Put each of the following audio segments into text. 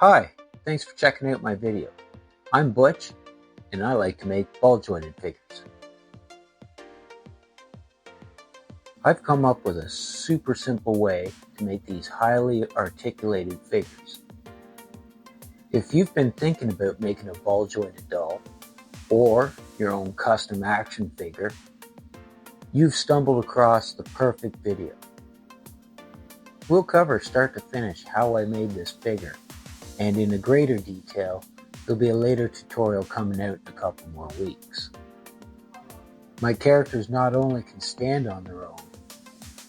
Hi, thanks for checking out my video. I'm Butch, and I like to make ball jointed figures. I've come up with a super simple way to make these highly articulated figures. If you've been thinking about making a ball jointed doll, or your own custom action figure, you've stumbled across the perfect video. We'll cover start to finish how I made this figure, and in a greater detail, there'll be a later tutorial coming out in a couple more weeks. My characters not only can stand on their own,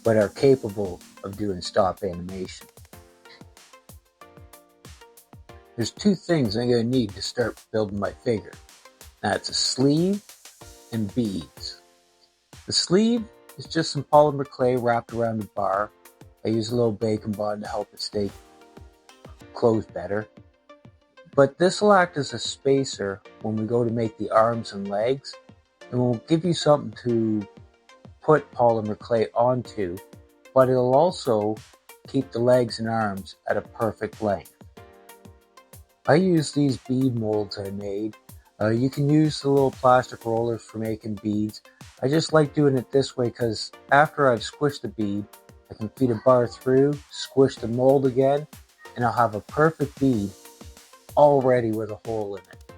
but are capable of doing stop animation. There's two things I'm going to need to start building my figure. That's a sleeve and beads. The sleeve is just some polymer clay wrapped around a bar. I use a little bacon bond to help it stay closed better. But this will act as a spacer when we go to make the arms and legs, and will give you something to put polymer clay onto, but it'll also keep the legs and arms at a perfect length. I use these bead molds I made. You can use the little plastic rollers for making beads. I just like doing it this way because after I've squished the bead, I can feed a bar through, squish the mold again, and I'll have a perfect bead already with a hole in it.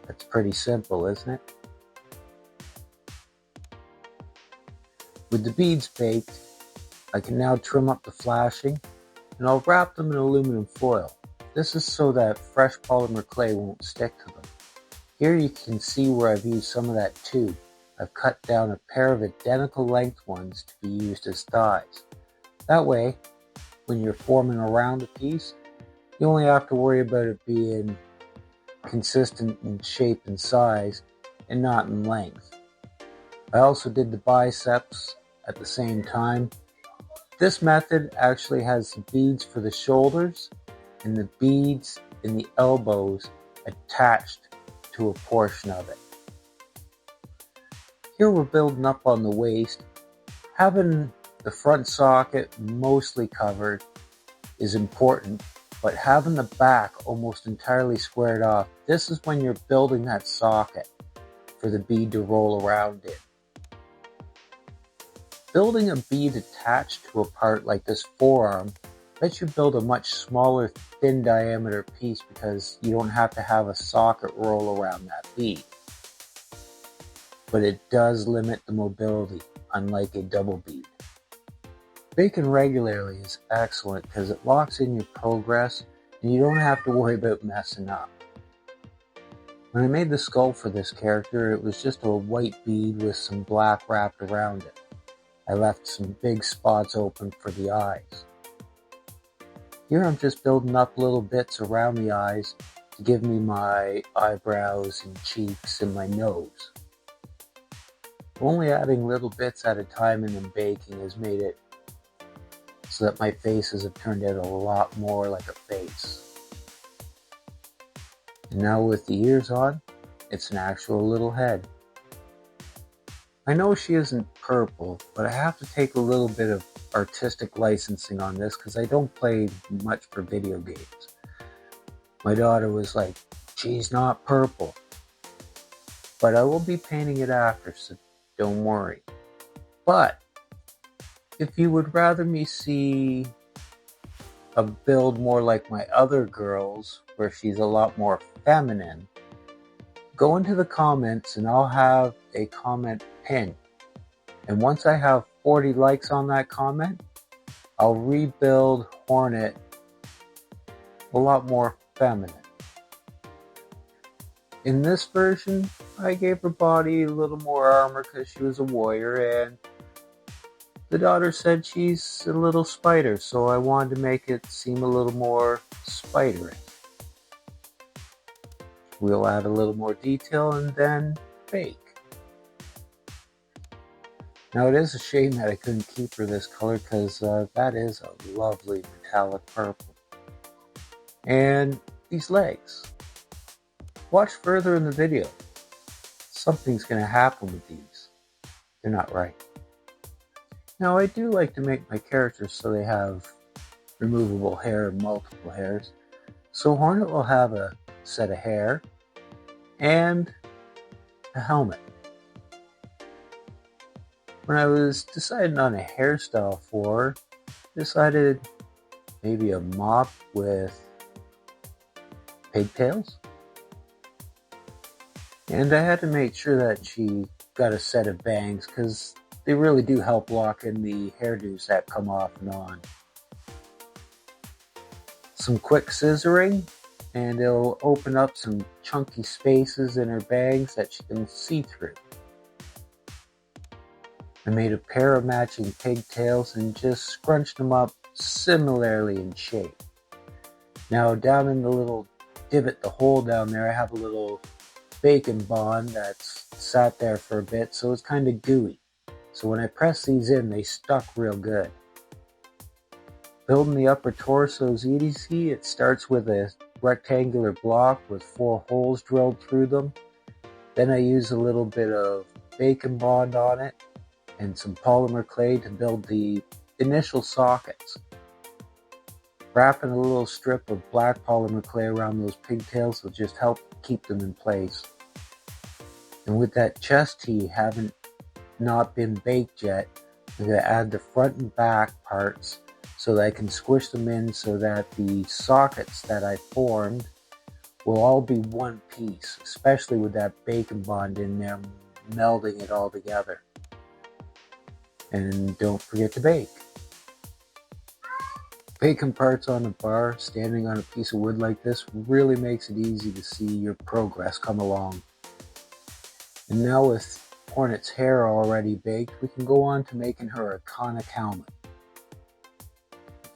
That's pretty simple, isn't it? With the beads baked, I can now trim up the flashing, and I'll wrap them in aluminum foil. This is so that fresh polymer clay won't stick to them. Here you can see where I've used some of that too. I've cut down a pair of identical length ones to be used as thighs. That way, when you're forming around a piece, you only have to worry about it being consistent in shape and size and not in length. I also did the biceps at the same time. This method actually has the beads for the shoulders and the beads in the elbows attached to a portion of it. Here we're building up on the waist. Having the front socket mostly covered is important, but having the back almost entirely squared off, this is when you're building that socket for the bead to roll around in. Building a bead attached to a part like this forearm lets you build a much smaller, thin diameter piece because you don't have to have a socket roll around that bead. But it does limit the mobility, unlike a double bead. Baking regularly is excellent because it locks in your progress and you don't have to worry about messing up. When I made the skull for this character, it was just a white bead with some black wrapped around it. I left some big spots open for the eyes. Here I'm just building up little bits around the eyes to give me my eyebrows and cheeks and my nose. Only adding little bits at a time and then baking has made it so that my faces have turned out a lot more like a face. And now with the ears on, it's an actual little head. I know she isn't purple, but I have to take a little bit of artistic licensing on this because I don't play much for video games. My daughter was like, she's not purple. But I will be painting it after, so don't worry. But if you would rather me see a build more like my other girls, where she's a lot more feminine, go into the comments and I'll have a comment pinned. And once I have 40 likes on that comment, I'll rebuild Hornet a lot more feminine. In this version, I gave her body a little more armor because she was a warrior, and the daughter said she's a little spider, so I wanted to make it seem a little more spidery. We'll add a little more detail and then bake. Now it is a shame that I couldn't keep her this color because that is a lovely metallic purple. And these legs. Watch further in the video. Something's going to happen with these. They're not right. Now I do like to make my characters so they have removable hair and multiple hairs. So Hornet will have a set of hair and a helmet. When I was deciding on a hairstyle for her, decided maybe a mop with pigtails. And I had to make sure that she got a set of bangs because they really do help lock in the hairdos that come off and on. Some quick scissoring and it'll open up some chunky spaces in her bangs that she can see through. I made a pair of matching pigtails and just scrunched them up similarly in shape. Now down in the little divot, the hole down there, I have a little bacon bond that's sat there for a bit, so it's kind of gooey. So when I press these in, they stuck real good. Building the upper torso is easy. It starts with a rectangular block with 4 holes drilled through them. Then I use a little bit of bacon bond on it and some polymer clay to build the initial sockets. Wrapping a little strip of black polymer clay around those pigtails will just help keep them in place. And with that chest tee having not been baked yet, I'm going to add the front and back parts so that I can squish them in so that the sockets that I formed will all be one piece, especially with that bacon bond in there, melding it all together. And don't forget to bake. Baking parts on a bar, standing on a piece of wood like this, really makes it easy to see your progress come along. And now with Hornet's hair already baked, we can go on to making her a conic helmet.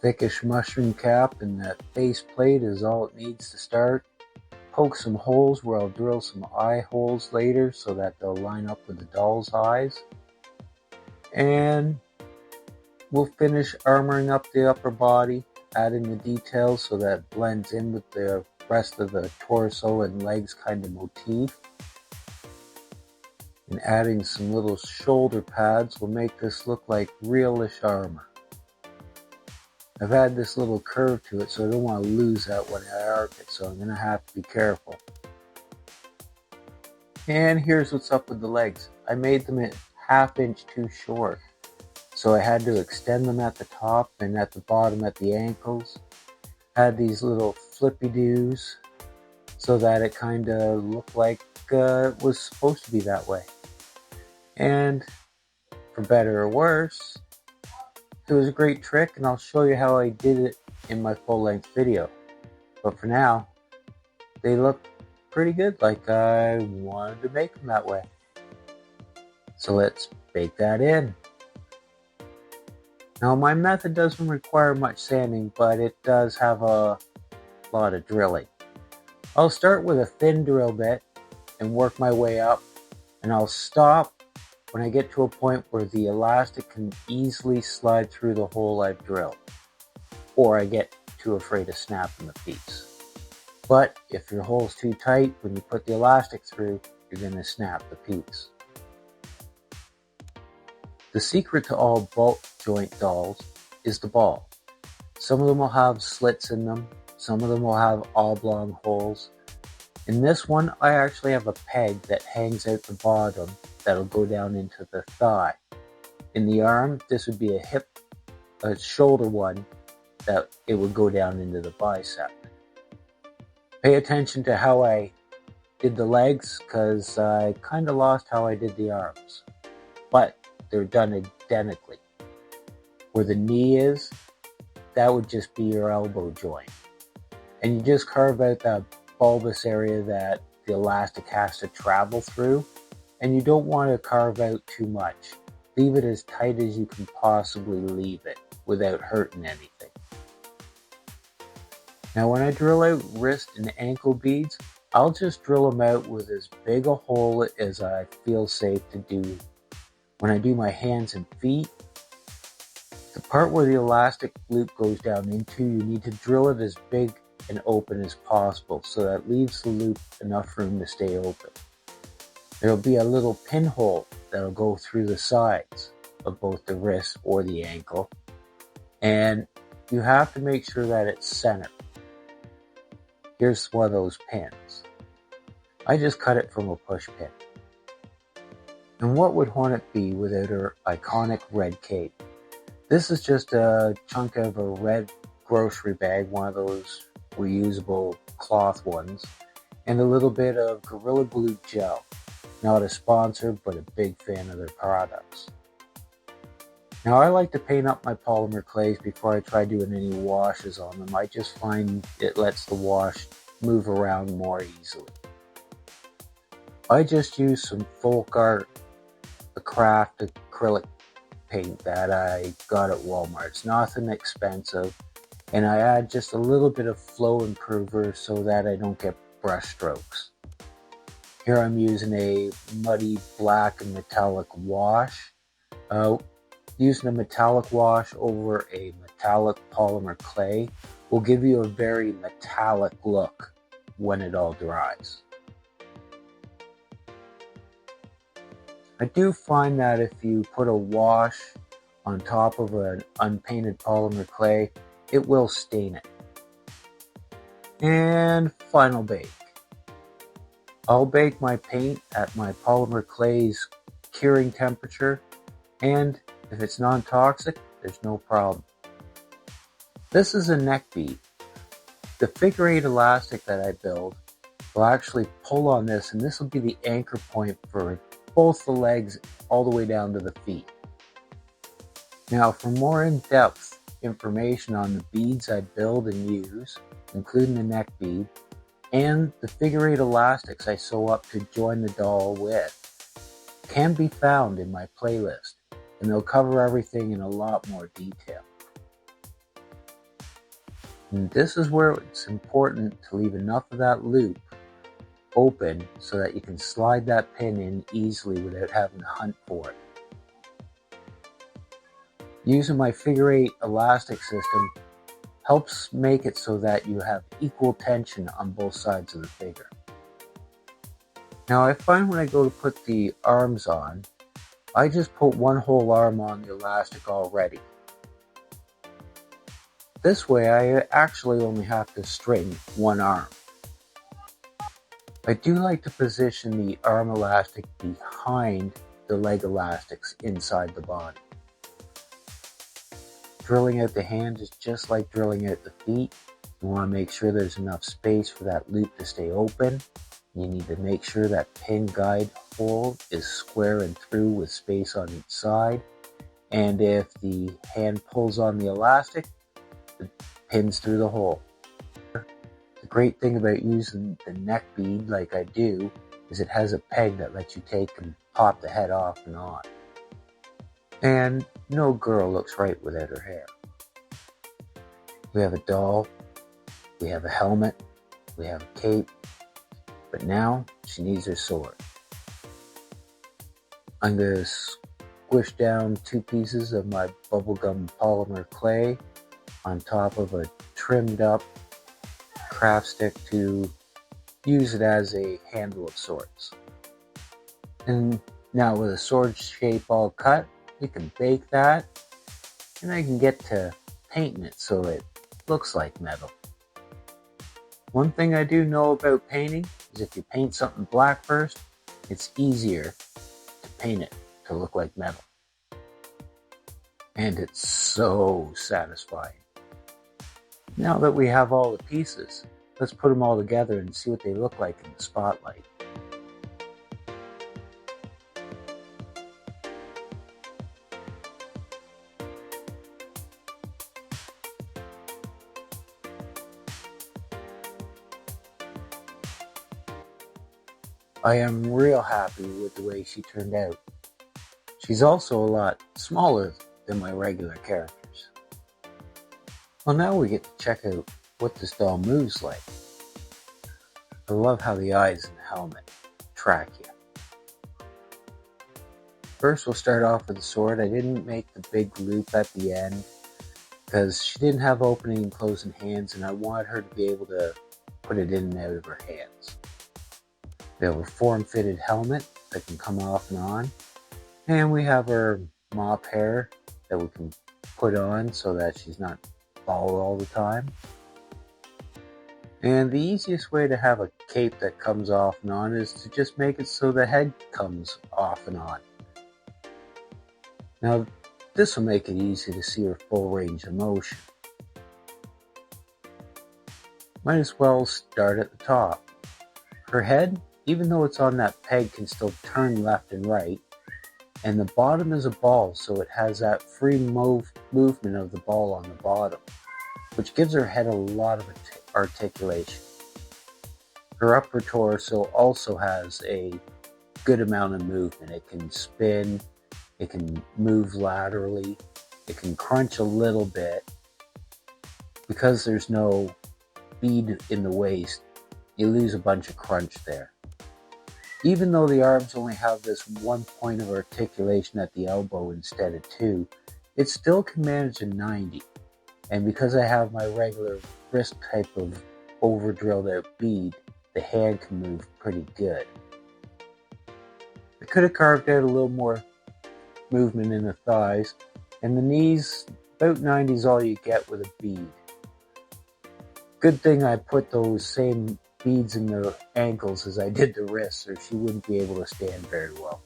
Thickish mushroom cap and that base plate is all it needs to start. Poke some holes where I'll drill some eye holes later so that they'll line up with the doll's eyes. And we'll finish armoring up the upper body, adding the details so that it blends in with the rest of the torso and legs kind of motif. And adding some little shoulder pads will make this look like realish armor. I've had this little curve to it, so I don't want to lose that when I arc it, so I'm going to have to be careful. And here's what's up with the legs. I made them a ½ inch too short, so I had to extend them at the top and at the bottom at the ankles. Had these little flippy-doos so that it kind of looked like it was supposed to be that way. And for better or worse, it was a great trick, and I'll show you how I did it in my full-length video. But for now, they look pretty good, like I wanted to make them that way. So let's bake that in. Now my method doesn't require much sanding, but it does have a lot of drilling. I'll start with a thin drill bit and work my way up, and I'll stop when I get to a point where the elastic can easily slide through the hole I've drilled, or I get too afraid of snapping the piece. But if your hole's too tight, when you put the elastic through, you're going to snap the piece. The secret to all bolt joint dolls is the ball. Some of them will have slits in them, some of them will have oblong holes. In this one, I actually have a peg that hangs out the bottom that'll go down into the thigh. In the arm, this would be a shoulder one that it would go down into the bicep. Pay attention to how I did the legs, because I kind of lost how I did the arms. But they're done identically. Where the knee is, that would just be your elbow joint. And you just carve out that bulbous area that the elastic has to travel through. And you don't want to carve out too much. Leave it as tight as you can possibly leave it without hurting anything. Now when I drill out wrist and ankle beads, I'll just drill them out with as big a hole as I feel safe to do. When I do my hands and feet, the part where the elastic loop goes down into, you need to drill it as big and open as possible so that leaves the loop enough room to stay open. There'll be a little pinhole that'll go through the sides of both the wrist or the ankle, and you have to make sure that it's centered. Here's one of those pins. I just cut it from a push pin. And what would Hornet be without her iconic red cape? This is just a chunk of a red grocery bag, one of those reusable cloth ones, and a little bit of Gorilla Glue gel. Not a sponsor, but a big fan of their products. Now I like to paint up my polymer clays before I try doing any washes on them. I just find it lets the wash move around more easily. I just use some Folk Art, a craft acrylic paint that I got at Walmart. It's nothing expensive, and I add just a little bit of flow improver so that I don't get brush strokes. Here I'm using a muddy black and metallic wash. Using a metallic wash over a metallic polymer clay will give you a very metallic look when it all dries. I do find that if you put a wash on top of an unpainted polymer clay, it will stain it. And final bake. I'll bake my paint at my polymer clay's curing temperature, and if it's non-toxic, there's no problem. This is a neck bead. The figure 8 elastic that I build will actually pull on this, and this will be the anchor point for both the legs all the way down to the feet. Now, for more in-depth information on the beads I build and use, including the neck bead, and the figure 8 elastics I sew up to join the doll with, can be found in my playlist, and they'll cover everything in a lot more detail. And this is where it's important to leave enough of that loop open so that you can slide that pin in easily without having to hunt for it. Using my figure 8 elastic system helps make it so that you have equal tension on both sides of the figure. Now I find when I go to put the arms on, I just put one whole arm on the elastic already. This way I actually only have to string one arm. I do like to position the arm elastic behind the leg elastics inside the body. Drilling out the hand is just like drilling out the feet. You want to make sure there's enough space for that loop to stay open. You need to make sure that pin guide hole is square and through with space on each side. And if the hand pulls on the elastic, the pin's through the hole. The great thing about using the neck bead like I do is it has a peg that lets you take and pop the head off and on. And no girl looks right without her hair. We have a doll, we have a helmet, we have a cape, but now she needs her sword. I'm going to squish down 2 pieces of my bubblegum polymer clay on top of a trimmed up craft stick to use it as a handle of sorts. And now with the sword shape all cut, we can bake that, and I can get to painting it so it looks like metal. One thing I do know about painting is if you paint something black first, it's easier to paint it to look like metal. And it's so satisfying. Now that we have all the pieces, let's put them all together and see what they look like in the spotlight. I am real happy with the way she turned out. She's also a lot smaller than my regular characters. Well, now we get to check out what this doll moves like. I love how the eyes in the helmet track you. First, we'll start off with the sword. I didn't make the big loop at the end because she didn't have opening and closing hands, and I wanted her to be able to put it in and out of her hands. We have a form-fitted helmet that can come off and on. And we have her mop hair that we can put on so that she's not bald all the time. And the easiest way to have a cape that comes off and on is to just make it so the head comes off and on. Now, this will make it easy to see her full range of motion. Might as well start at the top. Her head, even though it's on that peg, can still turn left and right, and the bottom is a ball, so it has that free movement of the ball on the bottom, which gives her head a lot of articulation. Her upper torso also has a good amount of movement. It can spin, it can move laterally, it can crunch a little bit. Because there's no bead in the waist, you lose a bunch of crunch there. Even though the arms only have this one point of articulation at the elbow instead of two, it still can manage a 90. And because I have my regular wrist type of over drilled out bead, the hand can move pretty good. I could have carved out a little more movement in the thighs, and the knees, about 90 is all you get with a bead. Good thing I put those same beads in the ankles as I did the wrists, or she wouldn't be able to stand very well.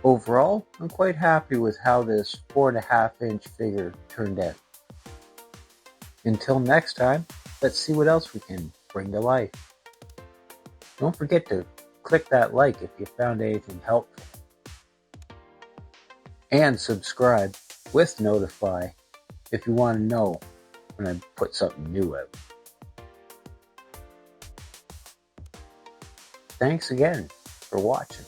Overall, I'm quite happy with how this 4.5-inch figure turned out. Until next time, let's see what else we can bring to life. Don't forget to click that like if you found anything helpful. And subscribe with notify if you want to know when I put something new out. Thanks again for watching.